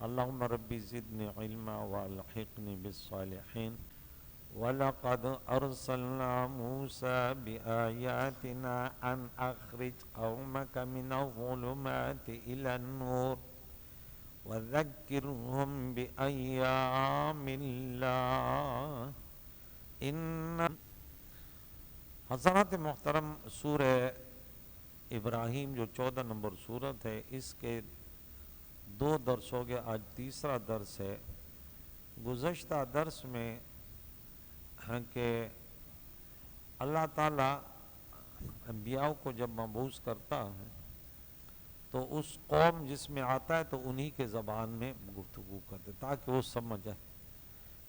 اللهم رب زدني علما والحقني بالصالحين ولقد أرسلنا موسى بآياتنا أن أخرج قومك من الظلمات إلى النور وذكرهم بأيام الله ان حضرات محترم سورہ ابراہیم جو 14 نمبر سورت ہے، اس کے 2 درس ہو گئے، آج تیسرا درس ہے۔ گزشتہ درس میں ہے کہ اللہ تعالیٰ انبیاء کو جب مبعوث کرتا ہے تو اس قوم جس میں آتا ہے تو انہی کے زبان میں گفتگو کرتے تاکہ وہ سمجھ جائے۔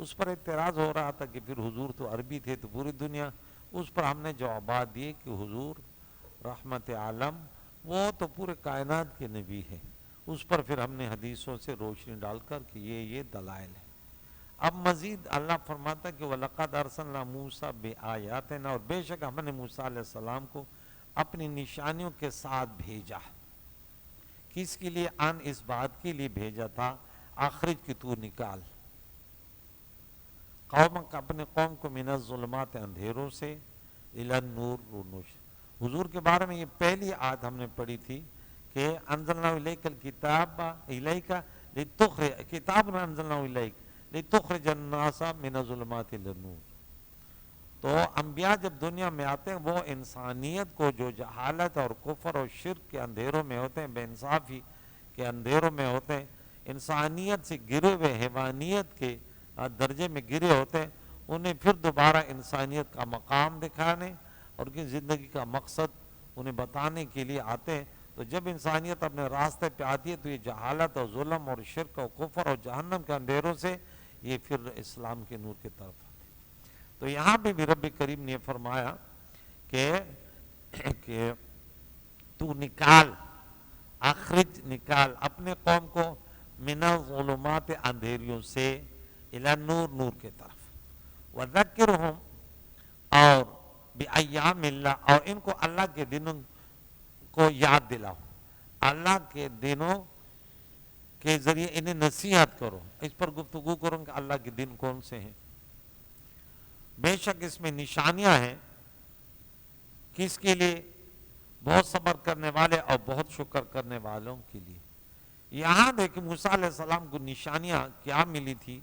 اس پر اعتراض ہو رہا تھا کہ پھر حضور تو عربی تھے تو پوری دنیا، اس پر ہم نے جوابات دیے کہ حضور رحمت عالم وہ تو پورے کائنات کے نبی ہیں۔ اس پر پھر ہم نے حدیثوں سے روشنی ڈال کر کہ یہ دلائل ہے۔ اب مزید اللہ فرماتا کہ وَلَقَدْ أَرْسَلْنَا مُوسَىٰ بِآيَاتِنَا، اور بے شک ہم نے موسیٰ علیہ السلام کو اپنی نشانیوں کے ساتھ بھیجا۔ کس کے لیے؟ ان اس بات کے لیے بھیجا تھا اخرج کہ تو نکال قومک اپنے قوم کو من الظلمات اندھیروں سے الی النور روشنی۔ حضور کے بارے میں یہ پہلی آیت ہم نے پڑھی تھی کہ انزلنا الیک الکتاب الیک لتخرج کتاب انزلنا الیک لتخرج الناس من الظلمات الی النور۔ تو انبیاء جب دنیا میں آتے ہیں وہ انسانیت کو جو جہالت اور کفر اور شرک کے اندھیروں میں ہوتے ہیں، بے انصافی کے اندھیروں میں ہوتے ہیں، انسانیت سے گرے ہوئے حیوانیت کے درجے میں گرے ہوتے ہیں، انہیں پھر دوبارہ انسانیت کا مقام دکھانے اور کی زندگی کا مقصد انہیں بتانے کے لیے آتے ہیں۔ تو جب انسانیت اپنے راستے پہ آتی ہے تو یہ جہالت اور ظلم اور شرک اور کفر اور جہنم کے اندھیروں سے یہ پھر اسلام کے نور کی طرف آتی ہے۔ تو یہاں پہ بھی رب کریم نے فرمایا کہ تو نکال، اخرج نکال اپنے قوم کو من الظلمات اندھیریوں سے الی النور نور کے طرف، وذکرہم اور بایام اللہ اور ان کو اللہ کے دنوں کو یاد دلاؤ، اللہ کے دنوں کے ذریعے انہیں نصیحت کرو، اس پر گفتگو کرو کہ اللہ کے دن کون سے ہیں۔ بے شک اس میں نشانیاں ہیں، کس کے لیے؟ بہت صبر کرنے والے اور بہت شکر کرنے والوں کے لیے۔ یہاں دیکھیں موسیٰ علیہ السلام کو نشانیاں کیا ملی تھی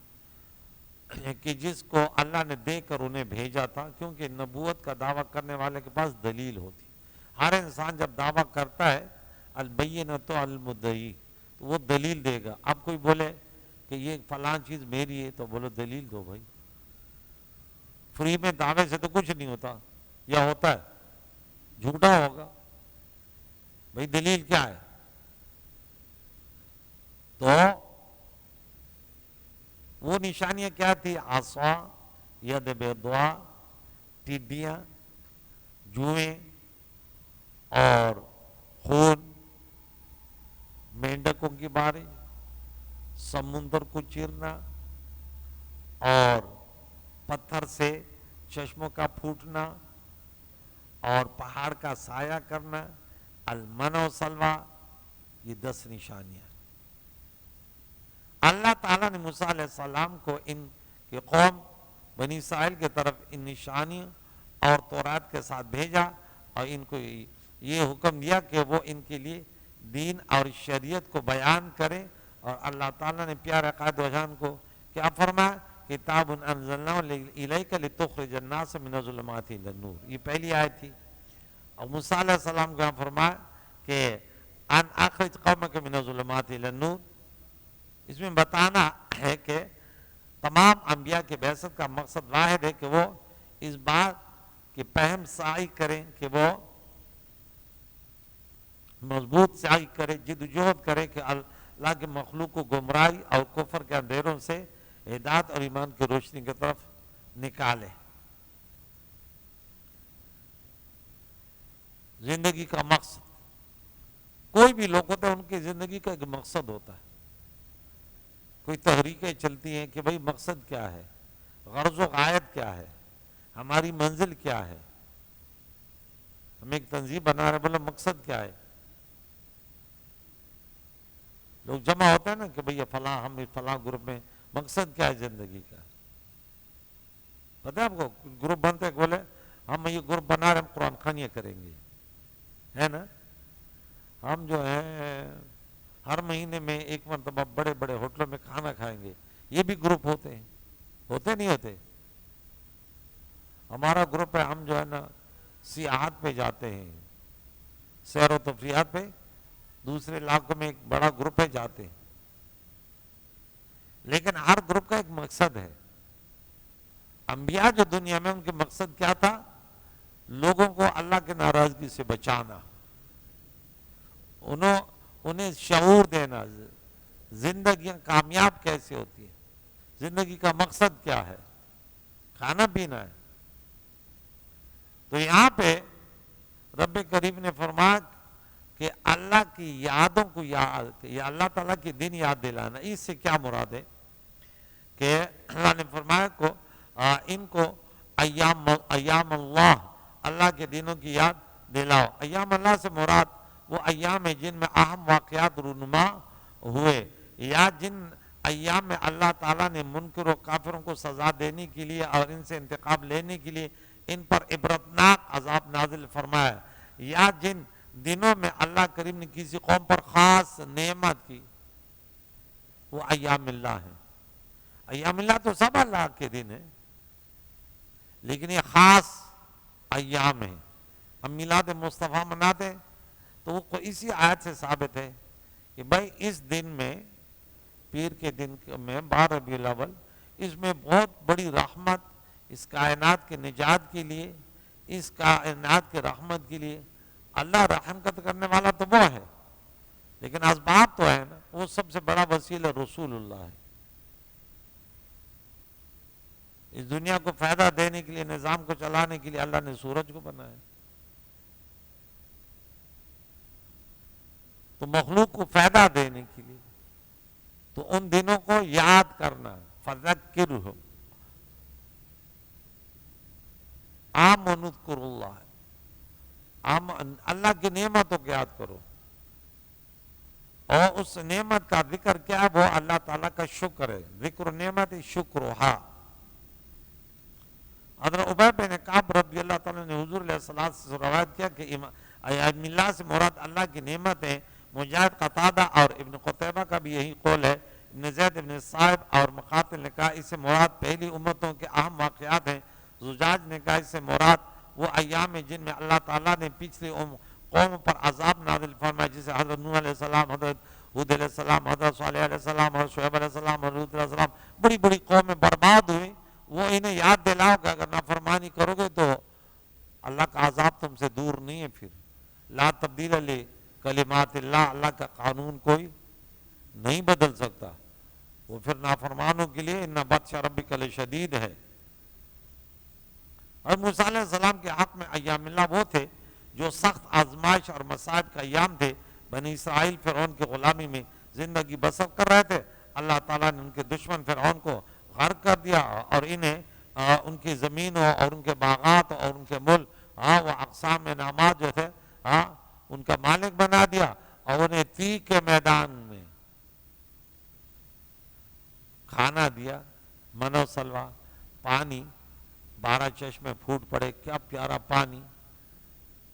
کہ جس کو اللہ نے دے کر انہیں بھیجا تھا، کیونکہ نبوت کا دعویٰ کرنے والے کے پاس دلیل ہوتی۔ ہر انسان جب دعویٰ کرتا ہے البینۃ علی المدعی تو وہ دلیل دے گا۔ اب کوئی بولے کہ یہ فلاں چیز میری ہے تو بولو دلیل دو بھائی، فری میں دعوے سے تو کچھ نہیں ہوتا، یا ہوتا ہے جھوٹا ہوگا بھائی، دلیل کیا ہے؟ تو وہ نشانیاں کیا تھی؟ عصا، ید بیضا، ٹڈیاں، جوئیں اور خون، مینڈکوں کی بارش، سمندر کو چیرنا اور پتھر سے چشموں کا پھوٹنا اور پہاڑ کا سایہ کرنا، المن و سلوہ، یہ 10 نشانیاں۔ اللہ تعالیٰ نے موسیٰ علیہ السلام کو ان کی قوم بنی اسرائیل کے طرف ان نشانیوں اور تورات کے ساتھ بھیجا اور ان کو یہ حکم دیا کہ وہ ان کے لیے دین اور شریعت کو بیان کریں، اور اللہ تعالیٰ نے پیارے قائد وجہان کو کیا فرمایا؟ کتاب انزلناہ الیک لتخرج الناس من الظلمات الی النور، یہ پہلی آیت تھی۔ اور موسیٰ علیہ السلام کو یہاں فرمایا کہ ان اخرج قومک من الظلمات الی النور۔ اس میں بتانا ہے کہ تمام انبیاء کے بعثت کا مقصد واحد ہے کہ وہ اس بات کی پہم سعی کریں کہ وہ مضبوط سعی کرے، جدوجہد کرے کہ اللہ کے مخلوق کو گمراہی اور کفر کے اندھیروں سے ہدایت اور ایمان کی روشنی کی طرف نکالے۔ زندگی کا مقصد، کوئی بھی لوگ ہوتے ہیں ان کی زندگی کا ایک مقصد ہوتا ہے، کوئی تحریکیں چلتی ہیں کہ بھئی مقصد کیا ہے، غرض و غایت کیا ہے، ہماری منزل کیا ہے۔ ہم ایک تنظیم بنا رہے، بولے مقصد کیا ہے؟ لوگ جمع ہوتے ہیں نا کہ بھئی فلاں ہم فلاں گروپ میں، مقصد کیا ہے زندگی کا؟ پتہ ہے آپ کو گروپ بنتے ہیں، بولے ہم یہ گروپ بنا رہے ہم قرآن خوانیاں کریں گے، ہے نا؟ ہم جو ہیں ہر مہینے میں ایک مرتبہ بڑے بڑے ہوٹلوں میں کھانا کھائیں گے، یہ بھی گروپ ہوتے ہیں، ہوتے نہیں ہوتے؟ ہمارا گروپ ہے، ہم جو ہے نا سیاحت پہ جاتے ہیں، سیر و تفریحات پہ دوسرے علاقوں میں ایک بڑا گروپ ہے جاتے ہیں، لیکن ہر گروپ کا ایک مقصد ہے۔ انبیاء جو دنیا میں ان کے مقصد کیا تھا؟ لوگوں کو اللہ کے ناراضگی سے بچانا، انہیں شعور دینا، زندگیاں کامیاب کیسے ہوتی ہیں، زندگی کا مقصد کیا ہے، کھانا پینا ہے۔ تو یہاں پہ رب کریم نے فرمایا کہ اللہ کی یادوں کو یاد، یا اللہ تعالیٰ کی دن یاد دلانا، اس سے کیا مراد ہے کہ اللہ نے فرمایا ان کو ایام اللہ، اللہ کے دنوں کی یاد دلاؤ۔ ایام اللہ سے مراد وہ ایام ہے جن میں اہم واقعات رونما ہوئے، یا جن ایام میں اللہ تعالیٰ نے منکر و کافروں کو سزا دینے کے لیے اور ان سے انتقام لینے کے لیے ان پر عبرتناک عذاب نازل فرمایا، یا جن دنوں میں اللہ کریم نے کسی قوم پر خاص نعمت کی، وہ ایام اللہ ہیں۔ ایام اللہ تو سب اللہ کے دن ہیں، لیکن یہ خاص ایام ہیں۔ ہم میلاد مصطفیٰ مناتے ہیں تو وہ اسی آیت سے ثابت ہے کہ بھائی اس دن میں، پیر کے دن میں 12 ربیع الاول، اس میں بہت بڑی رحمت اس کائنات کے نجات کے لیے، اس کائنات کے رحمت کے لیے اللہ رحمت کرنے والا تو وہ ہے، لیکن اسباب تو ہے نا، وہ سب سے بڑا وسیلہ رسول اللہ ہے۔ اس دنیا کو فائدہ دینے کے لیے، نظام کو چلانے کے لیے اللہ نے سورج کو بنایا، تو مخلوق کو فائدہ دینے کے لیے، تو ان دنوں کو یاد کرنا، فذکرہم آمنوا اذکروا اللہ، اللہ کی نعمتوں کو یاد کرو، اور اس نعمت کا ذکر کیا ہے؟ وہ اللہ تعالیٰ کا شکر ہے، ذکر نعمت شکرہا۔ حضرت عبی بن کعب رضی اللہ تعالیٰ نے حضور علیہ الصلوۃ سے روایت کیا کہ ایام اللہ سے مراد اللہ کی نعمت ہے۔ مجاہد، قتادہ اور ابن قتیبہ کا بھی یہی قول ہے۔ ابن زید، ابن صاحب اور مقاتل نے کہا اس سے مراد پہلی امتوں کے اہم واقعات ہیں۔ زجاج نے کہا اس سے مراد وہ ایام ہیں جن میں اللہ تعالیٰ نے پچھلی قوم پر عذاب نازل فرمایا، جسے حضرت نوح علیہ السلام، حضرت ہود علیہ السلام، حضرت صالح علیہ السلام، حضرت شعیب علیہ السلام، حضرت لوط علیہ السلام، بڑی بڑی قومیں برباد ہوئی۔ وہ انہیں یاد دلاؤ کہ اگر نافرمانی کرو گے تو اللہ کا عذاب تم سے دور نہیں ہے۔ پھر لا تبدیل لکلمات اللہ، اللہ کا قانون کوئی نہیں بدل سکتا، وہ پھر نافرمانوں کے لیے ان بطش ربک لشدید ہے۔ اور موسیٰ علیہ السلام کے حق میں ایام اللہ وہ تھے جو سخت آزمائش اور مصائب کا ایام تھے۔ بنی اسرائیل فرعون کی غلامی میں زندگی بسر کر رہے تھے، اللہ تعالیٰ نے ان کے دشمن فرعون کو غرق کر دیا اور انہیں ان کی زمینوں اور ان کے باغات اور ان کے ملک، وہ اقسام انعامات جو تھے ان کا مالک بنا دیا، اور انہیں تیگ کے میدان میں کھانا دیا، من و سلوہ، پانی، 12 چشمے پھوٹ پڑے، کیا پیارا پانی،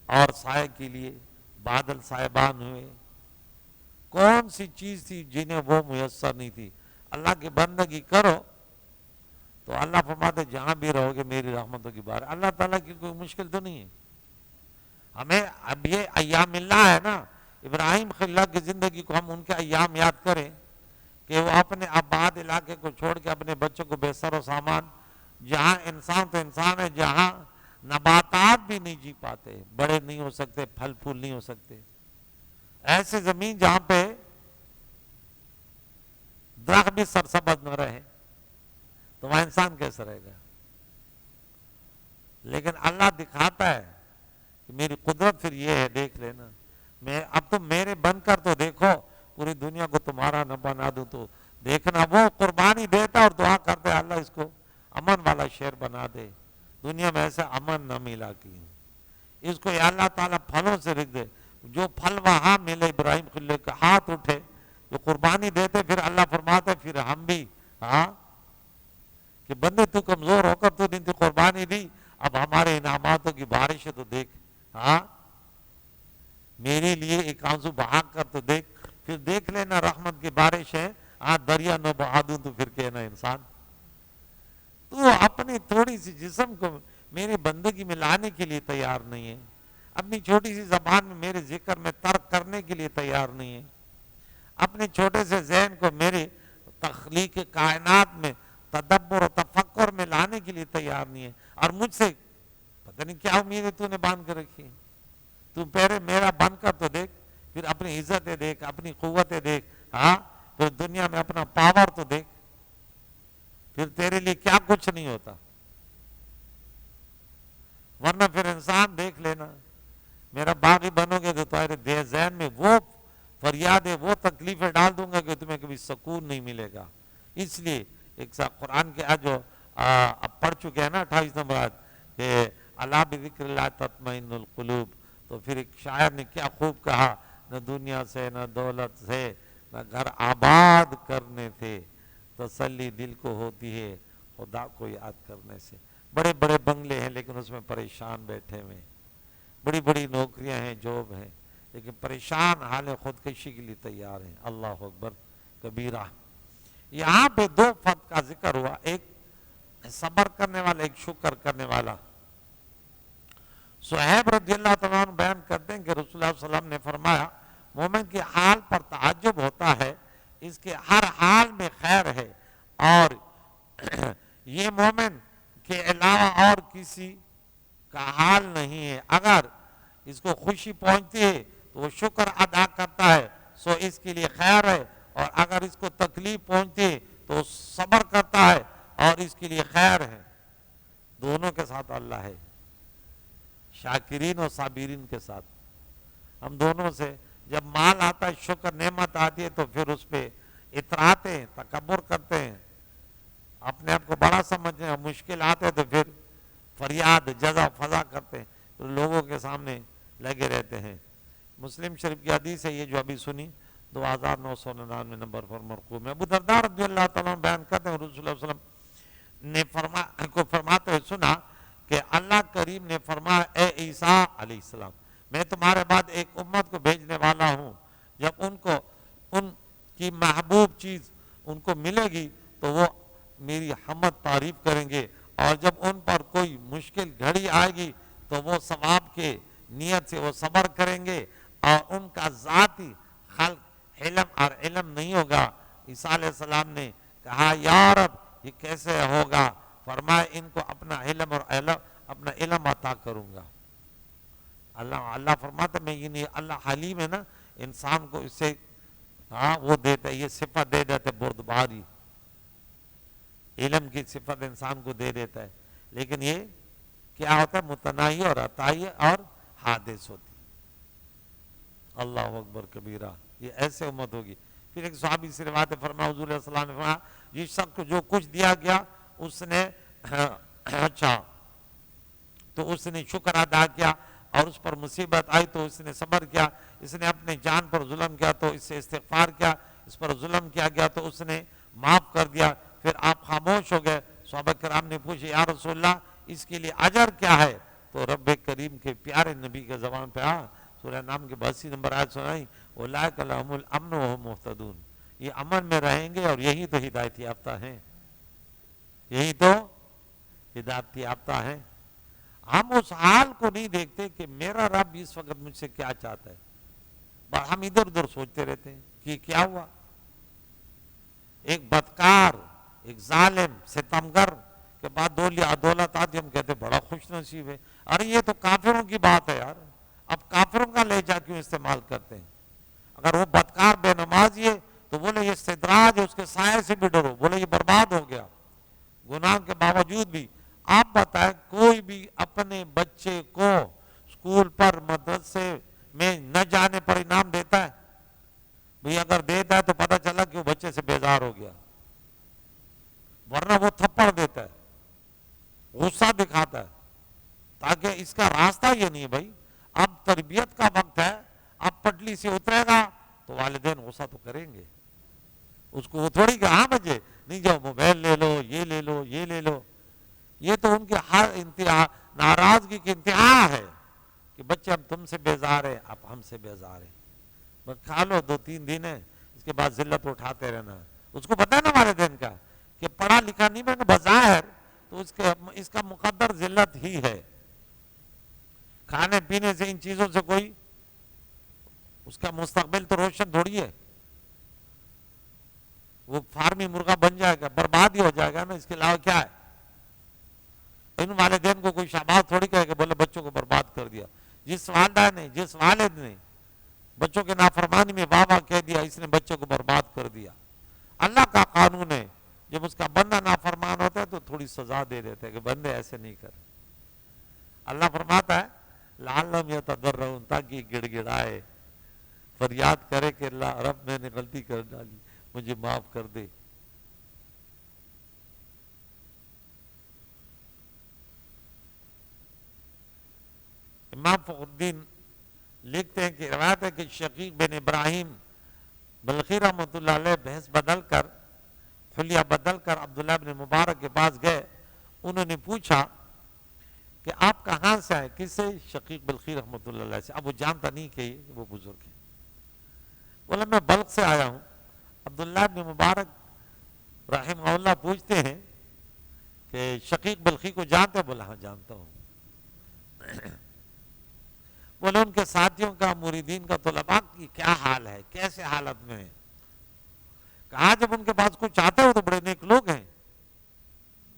اور سائے کے لیے بادل سائبان ہوئے۔ کون سی چیز تھی جنہیں وہ میسر نہیں تھی؟ اللہ کی بندگی کرو تو اللہ فرماتے جہاں بھی رہو گے میری رحمتوں کی بار۔ اللہ تعالیٰ کی کوئی مشکل تو نہیں ہے۔ ہمیں اب یہ ایام اللہ ہے نا، ابراہیم خلیل اللہ کی زندگی کو ہم ان کے ایام یاد کریں کہ وہ اپنے آباد علاقے کو چھوڑ کے اپنے بچوں کو بے سر و سامان، جہاں انسان تو انسان ہے، جہاں نباتات بھی نہیں جی پاتے، بڑے نہیں ہو سکتے، پھل پھول نہیں ہو سکتے، ایسے زمین جہاں پہ درخت بھی سرسبز نہ رہے تو وہاں انسان کیسے رہے گا؟ لیکن اللہ دکھاتا ہے کہ میری قدرت پھر یہ ہے، دیکھ لینا، اب تم میرے بن کر تو دیکھو، پوری دنیا کو تمہارا نہ بنا دوں تو دیکھنا۔ وہ قربانی دیتا اور دعا کرتے اللہ اس کو امن والا شہر بنا دے، دنیا میں ایسا امن نہ ملا کی، اس کو یا اللہ تعالیٰ پھلوں سے رکھ دے، جو پھل وہاں ملے ابراہیم خلیل کا ہاتھ اٹھے جو قربانی دیتے پھر اللہ فرماتے پھر ہم بھی ہاں کہ بندے تو کمزور ہو کر تو دن کی قربانی دی، اب ہمارے انعاماتوں کی بارش ہے تو دیکھ، ہاں میرے لیے ایک آنسو بہا کر تو دیکھ، پھر دیکھ لینا رحمت کی بارش ہے، ہاں دریا نہ بہا دوں تو پھر کہنا انسان تو اپنی تھوڑی سی جسم کو میرے بندگی میں لانے کے لیے تیار نہیں ہے، اپنی چھوٹی سی زبان میں میرے ذکر میں ترک کرنے کے لیے تیار نہیں ہے، اپنے چھوٹے سے ذہن کو میرے تخلیق کائنات میں تدبر و تفکر میں لانے کے لیے تیار نہیں ہے، اور مجھ سے پتہ نہیں کیا امیدیں تو نے باندھ کر رکھی ہے، تو پہلے میرا بن کر تو دیکھ، پھر اپنی عزتیں دیکھ، اپنی قوتیں دیکھ، ہاں پھر دنیا میں اپنا پاور تو دیکھ، پھر تیرے لیے کیا کچھ نہیں ہوتا، ورنہ پھر انسان دیکھ لینا میرا باغی بنو گے تو تمہارے ذہن میں وہ فریادیں وہ تکلیفیں ڈال دوں گا کہ تمہیں کبھی سکون نہیں ملے گا۔ اس لیے ایک سا قرآن کے آج جو اب پڑھ چکے ہیں نا 28 نمبر آیت کہ الا بذکر اللہ تطمئن القلوب، تو پھر ایک شاعر نے کیا خوب کہا، نہ دنیا سے نہ دولت سے نہ گھر آباد کرنے سے تسلی دل کو ہوتی ہے خدا کو یاد کرنے سے، بڑے بڑے بنگلے ہیں لیکن اس میں پریشان بیٹھے ہوئے، بڑی بڑی نوکریاں ہیں جاب ہیں لیکن پریشان حال خودکشی کے لیے تیار ہیں، اللہ اکبر کبیرہ۔ یہاں پہ دو فرد کا ذکر ہوا، ایک صبر کرنے والا، ایک شکر کرنے والا۔ صہیب رضی اللہ تعالیٰ عنہ بیان کرتے ہیں کہ رسول اللہ صلی اللہ علیہ وسلم نے فرمایا مومن کے حال پر تعجب ہوتا ہے، اس کے ہر حال میں خیر ہے، اور یہ مومن کے علاوہ اور کسی کا حال نہیں ہے، اگر اس کو خوشی پہنچتی ہے تو وہ شکر ادا کرتا ہے سو اس کے لیے خیر ہے، اور اگر اس کو تکلیف پہنچتی ہے تو صبر کرتا ہے اور اس کے لیے خیر ہے۔ دونوں کے ساتھ اللہ ہے، شاکرین اور صابرین کے ساتھ۔ ہم دونوں سے جب مال آتا ہے، شکر نعمت آتی ہے تو پھر اس پہ اتراتے ہیں، تکبر کرتے ہیں، اپنے آپ کو بڑا سمجھتے ہیں، مشکل آتے تو پھر فریاد جزا فضا کرتے ہیں، تو لوگوں کے سامنے لگے رہتے ہیں۔ مسلم شریف کی حدیث ہے یہ جو ابھی سنی 2999 نمبر پر مرقوم ہے۔ ابو درداء رضی اللہ تعالیٰ عنہ بیان کرتے ہیں رسول اللہ صلی اللہ علیہ وسلم نے فرماتے ہوئے سنا کہ اللہ کریم نے فرمایا اے عیسیٰ علیہ السلام میں تمہارے بعد ایک امت کو بھیجنے والا ہوں، جب ان کی محبوب چیز ان کو ملے گی تو وہ میری حمد تعریف کریں گے، اور جب ان پر کوئی مشکل گھڑی آئے گی تو وہ ثواب کے نیت سے وہ صبر کریں گے، اور ان کا ذاتی خلق حلم اور علم نہیں ہوگا۔ عیسیٰ علیہ السلام نے کہا یا رب یہ کیسے ہوگا؟ فرمایا ان کو اپنا علم عطا کروں گا۔ اللہ فرماتا میں یہ نہیں، اللہ حلیم ہے نا، انسان کو اس سے وہ دیتا ہے، یہ صفت دے دیتا ہے بردباری، علم کی صفت انسان کو دے دیتا ہے، لیکن یہ کیا ہوتا ہے متناہی اور عطائی اور حادث ہوتی۔ اللہ اکبر کبیرہ، یہ ایسے امت ہوگی۔ پھر ایک صحابی سے روایت فرمایا حضور صلی اللہ علیہ وسلم نے فرمایا جس شخص کو جو کچھ دیا گیا اس نے اچھا تو اس نے شکر ادا کیا، اور اس پر مصیبت آئی تو اس نے صبر کیا، اس نے اپنے جان پر ظلم کیا تو اس سے استغفار کیا، اس پر ظلم کیا گیا تو اس نے معاف کر دیا۔ پھر آپ خاموش ہو گئے، صحابہ کرام نے پوچھا یا رسول اللہ اس کے لیے اجر کیا ہے؟ تو رب کریم کے پیارے نبی کے زبان پہ سورہ نام کے 82 نمبر آیت سنائی اولئک لہم الامن وہم مہتدون، یہ امن میں رہیں گے اور یہی تو ہدایت یافتہ ہیں، یہی تو ہدایت یافتہ ہیں۔ ہم اس حال کو نہیں دیکھتے کہ میرا رب اس وقت مجھ سے کیا چاہتا ہے، ہم ادھر ادھر سوچتے رہتے ہیں کہ کیا ہوا۔ ایک بدکار، ایک ظالم، ستمگر کے بعد دولت آتی ہم کہتے بڑا خوش نصیب ہے، ارے یہ تو کافروں کی بات ہے یار، اب کافروں کا لہجہ کیوں استعمال کرتے ہیں؟ اگر وہ بدکار بے نمازی ہے تو بولے یہ استدراج ہے، اس کے سائے سے بھی ڈرو، بولے یہ برباد ہو گیا۔ گناہ کے باوجود بھی آپ بتائیں کوئی بھی اپنے بچے کو اسکول پر مدرسے میں نہ جانے پر انعام دیتا ہے؟ بھئی اگر دیتا ہے تو پتہ چلا کہ وہ بچے سے بیزار ہو گیا، ورنہ وہ تھپڑ دیتا ہے، غصہ دکھاتا ہے، تاکہ اس کا راستہ یہ نہیں ہے بھائی اب تربیت کا وقت ہے، اب پٹلی سے اترے گا تو والدین غصہ تو کریں گے۔ اس کو وہ تھوڑی کہ ہاں بچے نہیں جاؤ موبائل لے لو، یہ لے لو، یہ لے لو. یہ تو ان کے ہر انتہا ناراضگی کی انتہا ہے کہ بچے اب تم سے بیزار ہیں، اب ہم سے بیزار ہیں. بس کھا لو 2-3 دن ہے، اس کے بعد ذلت اٹھاتے رہنا. اس کو پتہ ہے نا والدین کا کہ پڑھا لکھا نہیں بنے بظاہر تو اس کا مقدر ذلت ہی ہے. کھانے پینے سے ان چیزوں سے کوئی اس کا مستقبل تو روشن تھوڑی ہے. وہ فارمی مرغہ بن جائے گا، برباد ہی ہو جائے گا نا، اس کے علاوہ کیا ہے. ان والدین کو کوئی شاباش تھوڑی کہے کہ بولے بچوں کو برباد کر دیا. جس والدہ نے، جس والد نے بچوں کے نافرمانی میں واہ کہہ دیا، اس نے بچوں کو برباد کر دیا. اللہ کا قانون ہے جب اس کا بندہ نافرمان ہوتا ہے تو تھوڑی سزا دے دیتے ہیں کہ بندے ایسے نہیں کر. اللہ فرماتا ہے لعلہم یتضرعون، تاکہ گڑ گڑائے، فریاد کرے کہ اللہ رب میں نے غلطی کر ڈالی، مجھے معاف کر دے. امام فخر الدین لکھتے ہیں کہ روایت ہے کہ شقیق بن ابراہیم بلخی رحمۃ اللہ علیہ بھینس بدل کر، حلیہ بدل کر عبداللہ بن مبارک کے پاس گئے. انہوں نے پوچھا کہ آپ کہاں سے آئے؟ کس سے؟ شقیق بلخی رحمۃ اللہ علیہ سے. اب وہ جانتا نہیں کہ وہ بزرگ ہے. بولا میں بلخ سے آیا ہوں. عبداللہ بن مبارک رحمہ اللہ پوچھتے ہیں کہ شقیق بلخی کو جانتے؟ بولا ہاں جانتا ہوں. بولے ان کے ساتھیوں کا، مریدین کا، طلباء کی کیا حال ہے، کیسے حالت میں ہے؟ کہا جب ان کے پاس کچھ آتے ہو تو بڑے نیک لوگ ہیں.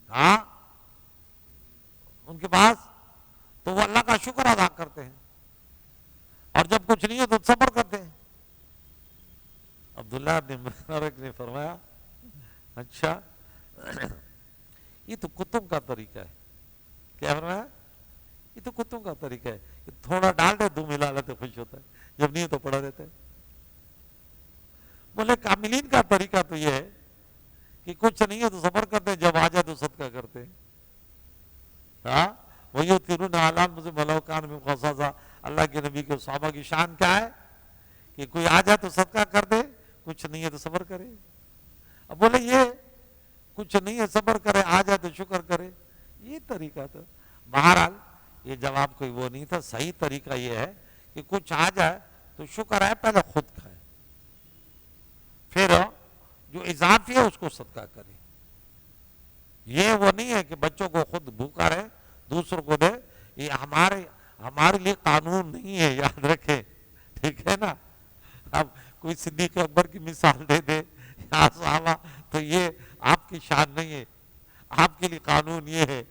کہا ان کے پاس تو وہ اللہ کا شکر ادا کرتے ہیں، اور جب کچھ نہیں ہے تو صبر کرتے ہیں. عبداللہ بن مبارک نے فرمایا اچھا یہ تو کتوں کا طریقہ ہے. کیا فرمایا؟ یہ تو کتوں کا طریقہ ہے، تھوڑا ڈال دے دو ملا لیتے خوش ہوتا ہے، جب نہیں تو پڑا دیتے. بولے کاملین کا طریقہ تو یہ ہے کہ کچھ نہیں ہے تو صبر کرتے، جب آ جائے تو صدقہ کرتے. ہاں وَيُؤْثِرُونَ عَلَىٰ أَنفُسِهِمْ وَلَوْ كَانَ بِهِمْ خَصَاصَةٌ. اللہ کے نبی کے صحابہ کی شان کیا ہے کہ کوئی آ جائے تو صدقہ کر دے، کچھ نہیں ہے تو صبر کرے. اب بولے یہ کچھ نہیں ہے صبر کرے، آ جائے تو شکر کرے، یہ طریقہ تھا. بہرحال یہ جواب کوئی وہ نہیں تھا. صحیح طریقہ یہ ہے کہ کچھ آ جائے تو شکر ہے، پہلے خود کھائے، پھر جو اضافی ہے اس کو صدقہ کرے. یہ وہ نہیں ہے کہ بچوں کو خود بھوکا رہے دوسروں کو دے. یہ ہمارے لیے قانون نہیں ہے، یاد رکھیں، ٹھیک ہے نا. اب کوئی صدیق اکبر کی مثال دے دے یا صحابہ تو یہ آپ کی شان نہیں ہے. آپ کے لیے قانون یہ ہے،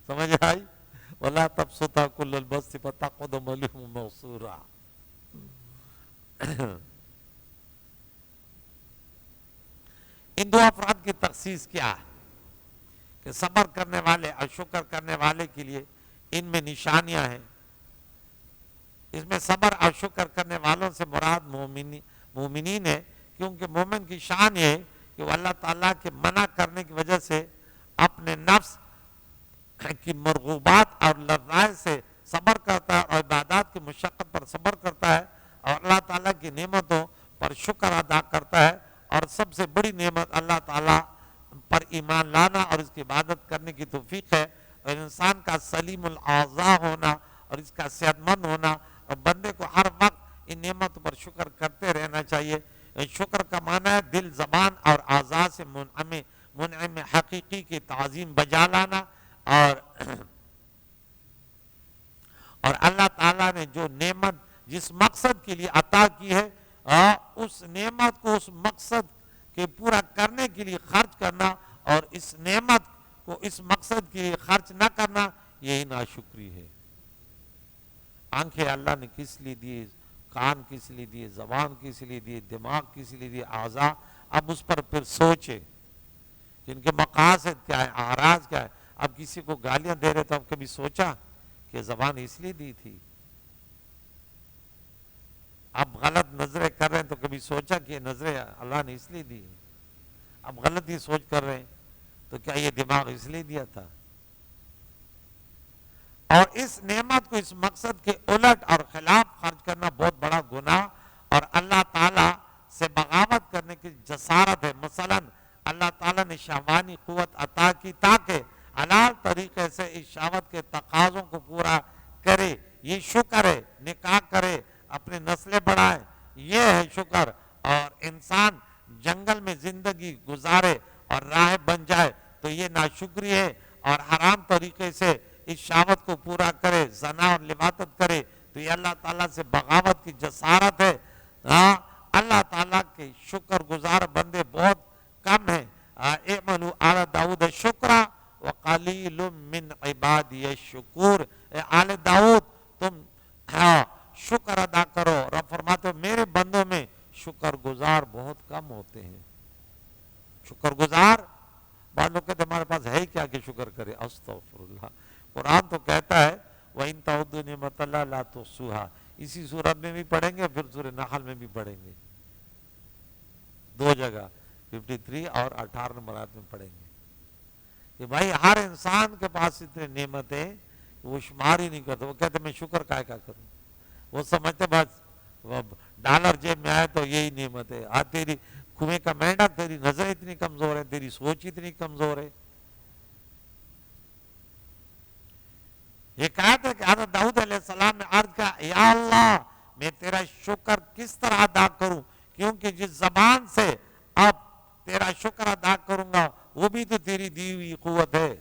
سمجھ آئی؟ وَلَا تَبْسُطْهَا كُلَّ الْبَسْطِ فَتَقْعُدَ مَلُومًا مَحْسُورًا. ان دو افراد کی تخصیص کیا ہے کہ صبر کرنے والے اور شکر کرنے والے کے لیے ان میں نشانیاں ہیں. اس میں صبر اور شکر کرنے والوں سے مراد مومنین ہے، کیونکہ مومن کی شان یہ ہے کہ وہ اللہ تعالیٰ کے منع کرنے کی وجہ سے اپنے نفس کی مرغوبات اور لذائذ سے صبر کرتا ہے، اور عبادات کی مشقت پر صبر کرتا ہے، اور اللہ تعالیٰ کی نعمتوں پر شکر ادا کرتا ہے. اور سب سے بڑی نعمت اللہ تعالیٰ پر ایمان لانا اور اس کی عبادت کرنے کی توفیق ہے. اور انسان کا سلیم الاعضاء ہونا اور اس کا صحت مند ہونا، اور بندے کو ہر وقت ان نعمتوں پر شکر کرتے رہنا چاہیے. شکر کا معنی ہے دل، زبان اور اعضاء سے منعم حقیقی کی تعظیم بجا لانا. اور اللہ تعالیٰ نے جو نعمت جس مقصد کے لیے عطا کی ہے، اس نعمت کو اس مقصد کے پورا کرنے کے لیے خرچ کرنا، اور اس نعمت کو اس مقصد کے لیے خرچ نہ کرنا، یہی ناشکری ہے. آنکھیں اللہ نے کس لیے دی، کان کس لیے دیے، زبان کس لیے دی، دماغ کس لیے دی، اعضاء. اب اس پر پھر سوچے کہ ان کے مقاصد کیا ہے، اعراض کیا ہے. اب کسی کو گالیاں دے رہے تو اب کبھی سوچا کہ زبان اس لیے دی تھی؟ اب غلط نظریں کر رہے ہیں تو کبھی سوچا کہ یہ نظریں اللہ نے اس لیے دی؟ اب غلط ہی سوچ کر رہے ہیں تو کیا یہ دماغ اس لیے دیا تھا؟ اور اس نعمت کو اس مقصد کے الٹ اور خلاف خرچ کرنا بہت بڑا گناہ اور اللہ تعالیٰ سے بغاوت کرنے کی جسارت ہے. مثلا اللہ تعالیٰ نے شہوانی قوت عطا کی تاکہ حلال طریقے سے اس شہوت کے تقاضوں کو پورا کرے. یہ شکر ہے. نکاح کرے، اپنی نسلیں بڑھائے، یہ ہے شکر. اور انسان جنگل میں زندگی گزارے اور راہ بن جائے تو یہ ناشکری ہے. اور حرام طریقے سے اس شہوت کو پورا کرے، زنا اور لواطت کرے تو یہ اللہ تعالیٰ سے بغاوت کی جسارت ہے. ہاں، اللہ تعالیٰ کے شکر گزار بندے بہت کم ہیں. اعملوا آل داؤد شکرا وقلیل من عبادی الشکور. اے آل داؤد تم شکر ادا کرو. رب فرماتے ہو میرے بندوں میں شکر گزار بہت کم ہوتے ہیں. شکر گزار بعض لوگ کہتے ہیں ہمارے پاس ہے کیا کہ شکر کرے. استغفر اللہ. قرآن تو کہتا ہے وَإِن تَعُدُّوا نِعْمَتَ اللَّهِ لَا تُحْصُوهَا. اسی سورت میں بھی پڑھیں گے، پھر سورہ نحل میں بھی پڑھیں گے. دو جگہ 53 اور 18 نمبر آیت میں پڑھیں گے کہ بھائی ہر انسان کے پاس اتنے نعمتیں وہ شمار ہی نہیں کرتے. وہ کہتے میں شکر کا کروں. وہ سمجھتے بس ڈالر جیب میں آئے تو یہی نعمت ہے. تیری کنویں کا مینڈک، تیری نظر اتنی کمزور ہے، تیری سوچ اتنی کمزور ہے. یہ کہا تھا کہ حضرت داؤد علیہ السلام نے عرض کہا یا اللہ میں تیرا شکر کس طرح ادا کروں، کیونکہ جس زبان سے اب تیرا شکر ادا کروں گا وہ بھی تو تیری دی ہوئی قوت ہے.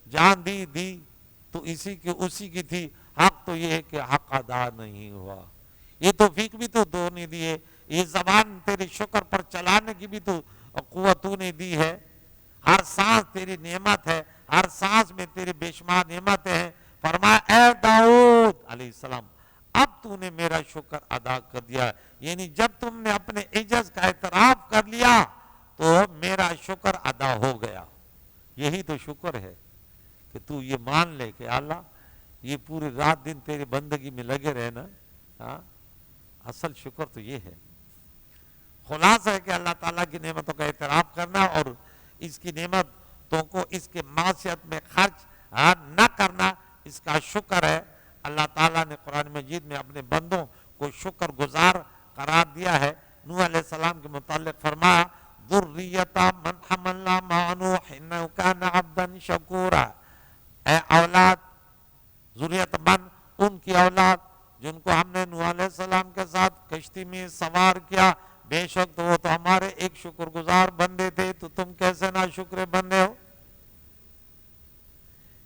جان دی تو اسی کی تھی. حق تو یہ ہے کہ حق ادا نہیں ہوا. یہ توفیق بھی تو دو نے دی ہے. یہ زبان تیرے شکر پر چلانے کی بھی تو قوت تو نے دی ہے. ہر سانس تیری نعمت ہے، ہر سانس میں تیری بے شمار نعمتیں ہیں. فرمایا اے داؤد علیہ السلام اب تو نے میرا شکر ادا کر دیا. یعنی جب تم نے اپنے عجز کا اعتراف کر لیا تو میرا شکر ادا ہو گیا. یہی تو شکر ہے کہ تو یہ مان لے کہ اللہ یہ پوری رات دن تیری بندگی میں لگے رہنا. اصل شکر تو یہ ہے. خلاصہ ہے کہ اللہ تعالیٰ کی نعمتوں کا اعتراف کرنا اور اس کی نعمتوں کو اس کے معصیت میں خرچ نہ کرنا اس کا شکر ہے. اللہ تعالیٰ نے قرآن مجید میں اپنے بندوں کو شکر گزار قرار دیا ہے. نوح علیہ السلام کے متعلق فرمایا ذریۃ من حملنا مع نوح انہ کان عبدا شکورا. اے اولاد ذریت من ان کی اولاد جن کو ہم نے نوح علیہ السلام کے ساتھ کشتی میں سوار کیا، بے شک تو وہ تو ہمارے ایک شکر گزار بندے تھے. تو تم کیسے ناشکر بندے ہو.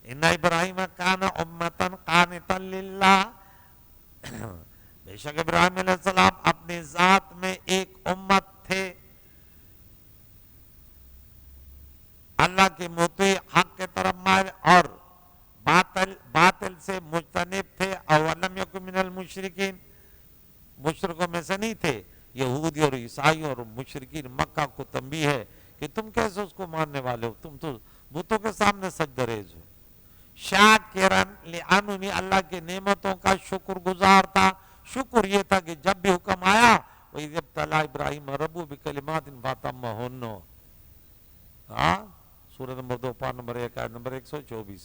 ان ابراہیم کان امتا قانتا للہ. بے شک ابراہیم علیہ السلام اپنی ذات میں ایک امت تھے، اللہ کے مطیع، حق کے طرف مائل اور باطل سے مجتنب تھے. اور ولم یکن من المشرکین، مشرکوں میں سے نہیں تھے. یہودی اور عیسائی اور مشرکین مکہ کو تنبیہ ہے کہ تم کیسے اس کو ماننے والے ہو، تم تو بتوں کے سامنے سجدہ ریز ہو. شاکرن لانعمی، اللہ کے نعمتوں کا شکر گزار تھا. شکر یہ تھا کہ جب بھی حکم آیا وَإِذِ ابْتَلَىٰ إِبْرَاهِيمَ رَبُّهُ بِكَلِمَاتٍ فَأَتَمَّهُنَّ. سورہ نمبر 2 پارہ نمبر 1 آیت نمبر 124.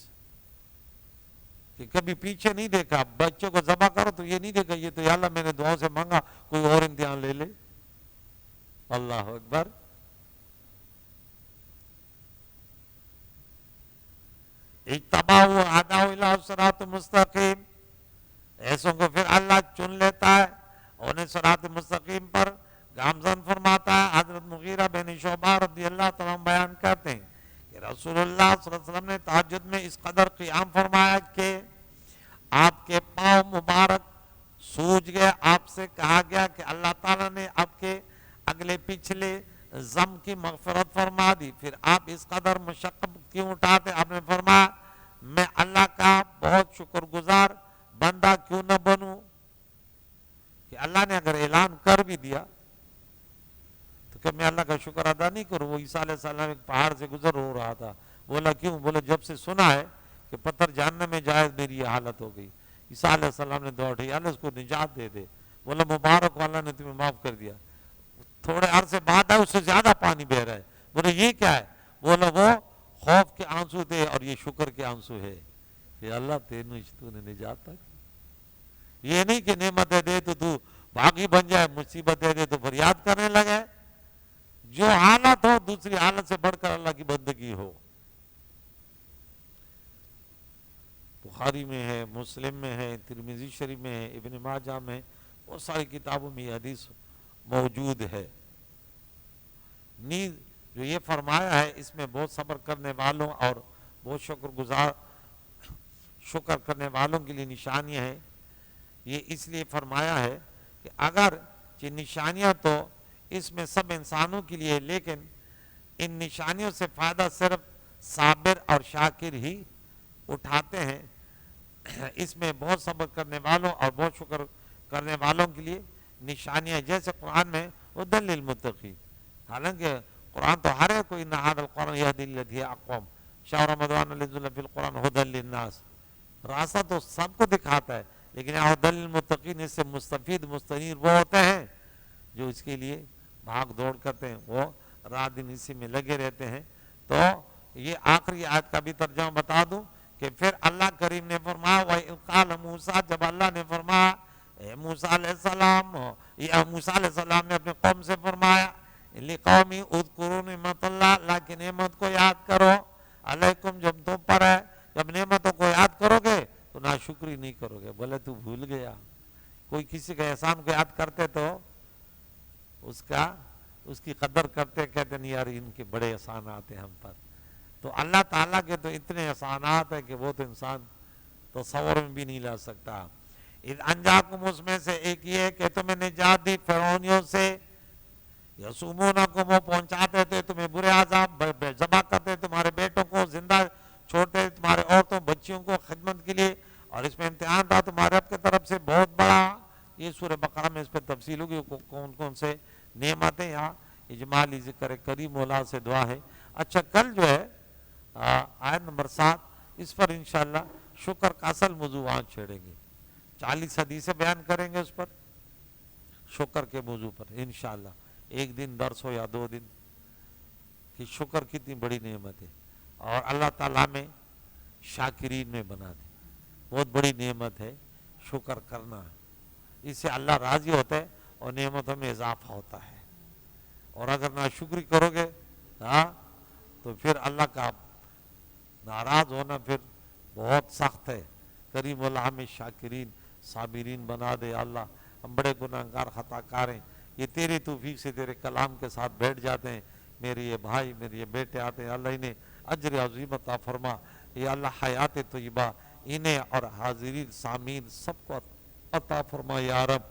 کہ کبھی پیچھے نہیں دیکھا. بچوں کو ذبح کرو تو یہ نہیں دیکھا یہ تو یا اللہ میں نے دعاؤں سے مانگا کوئی اور امتحان لے لے. اللہ اکبر. اجتباہ ہداہ الی صراط مستقیم. ایسوں کو پھر اللہ چن لیتا ہے، انہیں صراط مستقیم پر گامزن فرماتا ہے. حضرت مغیرہ بن شعبہ رضی اللہ تعالیٰ بیان کرتے ہیں کہ رسول اللہ صلی اللہ علیہ وسلم نے تہجد میں اس قدر قیام فرمایا کہ آپ کے پاؤں مبارک سوج گئے. آپ سے کہا گیا کہ اللہ تعالیٰ نے آپ کے اگلے پچھلے ذنب کی مغفرت فرما دی. پھر آپ اس قدر مشقت کیوں اٹھاتے؟ آپ نے فرمایا میں اللہ کا بہت شکر گزار بندہ کیوں نہ بنوں. کہ اللہ نے اگر اعلان کر بھی دیا تو کہ میں اللہ کا شکر ادا نہیں کروں. وہ عیسیٰ علیہ السلام ایک پہاڑ سے گزر ہو رہا تھا. بولا کیوں؟ بولا جب سے سنا ہے کہ پتھر جہنم میں جائے میری یہ حالت ہو گئی. عیسیٰ علیہ السلام نے دعا اٹھائی اللہ اس کو نجات دے دے. بولا مبارک ہو اللہ نے تمہیں معاف کر دیا. تھوڑے عرصے بعد آئے اس سے زیادہ پانی بہ رہا ہے. بولا یہ کیا ہے؟ بولا وہ خوف کے آنسو تھے اور یہ شکر کے آنسو ہے کہ اللہ تو نے نجات تک. یہ نہیں کہ نعمتیں دے تو باغی بن جائے، مصیبت دے دے تو فریاد کرنے لگے. جو حالت ہو دوسری حالت سے بڑھ کر اللہ کی بندگی ہو. بخاری میں ہے، مسلم میں ہے، ترمذی شریف میں ہے، ابن ماجہ میں، بہت ساری کتابوں میں یہ حدیث موجود ہے. نیز جو یہ فرمایا ہے اس میں بہت صبر کرنے والوں اور بہت شکر کرنے والوں کے لیے نشانیاں ہیں. یہ اس لیے فرمایا ہے کہ اگر یہ نشانیاں تو اس میں سب انسانوں کے لیے، لیکن ان نشانیوں سے فائدہ صرف صابر اور شاکر ہی اٹھاتے ہیں. اس میں بہت صبر کرنے والوں اور بہت شکر کرنے والوں کے لیے نشانیاں، جیسے قرآن میں ہدی للمتقین. حالانکہ قرآن تو ہر ایک کو ان ھذا القرآن یہدی للتی ہی اقوم شہر رمضان الذی انزل فیہ القرآن ھدی للناس، راستہ تو سب کو دکھاتا ہے، لیکن ہدی للمتقین اس سے مستفید مستنیر وہ ہوتے ہیں جو اس کے لیے بھاگ دوڑ کرتے ہیں، وہ رات دن اسی میں لگے رہتے ہیں. تو یہ آخری آیت کا بھی ترجمہ بتا دوں کہ پھر اللہ کریم نے فرمایا وَإِذْ قَالَ مُوسَىٰ، جب اللہ نے فرمایا اے موسیٰ علیہ السلام، یا موسیٰ علیہ السلام نے اپنے قوم سے فرمایا لِقَوْمِ اذْكُرُوا نِعْمَتَ اللَّهِ، اللہ کی نعمت کو یاد کرو، علیکم جب تم پر ہے. جب نعمتوں کو یاد کرو گے تو ناشکری نہیں کرو گے. بولے تو بھول گیا. کوئی کسی کے احسان کو یاد کرتے تو اس کی قدر کرتے، کہتے نہیں یار ان کے بڑے احسانات ہیں ہم پر. تو اللہ تعالیٰ کے تو اتنے احسانات ہیں کہ وہ تو انسان تصور میں بھی نہیں لا سکتا. اذ انجاکم، اس میں سے ایک یہ ہے کہ تمہیں نجات دی فرعونیوں سے. یسومونکم، وہ پہنچاتے تھے تمہیں برے عذاب، ذبح کرتے تمہارے بیٹوں کو، زندہ چھوڑتے تمہارے عورتوں بچیوں کو خدمت کے لیے. اور اس میں امتحان تھا تمہارے رب کی طرف سے بہت بڑا. یہ سورہ بقرہ میں اس پہ تفصیل ہوگی کون کون سے نعمتیں. یہاں اجمالی ذکر کریم مولا سے دعا ہے. اچھا کل جو ہے آیت نمبر 7، اس پر انشاءاللہ شکر کا اصل موضوع وہاں چھیڑیں گے. 40 حدیثیں بیان کریں گے اس پر، شکر کے موضوع پر انشاءاللہ. ایک دن درس ہو یا 2 دن، کہ شکر کتنی بڑی نعمت ہے اور اللہ تعالیٰ میں شاکرین میں بنا دے. بہت بڑی نعمت ہے شکر کرنا. اس سے اللہ راضی ہوتا ہے اور نعمتوں میں اضافہ ہوتا ہے. اور اگر ناشکری کرو گے تو پھر اللہ کا ناراض ہونا پھر بہت سخت ہے. کریم اللہ ہمیں شاکرین صابرین بنا دے. اللہ ہم بڑے گناہگار خطا کار ہیں، یہ تیری توفیق سے تیرے کلام کے ساتھ بیٹھ جاتے ہیں. میرے یہ بھائی میرے یہ بیٹے آتے ہیں، اللہ انہیں اجر عظیم عطا فرما. یا اللہ حیات طیبہ انہیں اور حاضرین سامعین سب کو عطا فرما. یا رب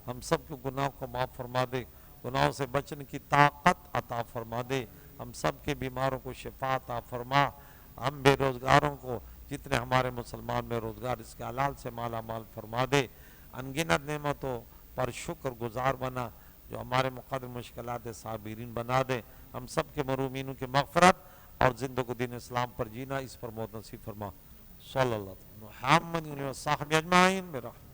ہم سب کے گناہوں کو معاف فرما دے، گناہوں سے بچنے کی طاقت عطا فرما دے. ہم سب کے بیماروں کو شفا عطا فرما. ہم بے روزگاروں کو، جتنے ہمارے مسلمان بے روزگار، اس کے حلال سے مالا مال فرما دے. انگنت نعمتوں پر شکر گزار بنا، جو ہمارے مقدر مشکلات صابرین بنا دے. ہم سب کے مرومینوں کی مغفرت اور زندگی دین اسلام پر جینا اس پر موت نصیب فرما. صلی اللہ علیہ وسلم محمد و صحبہ اجمعین برحمتہ.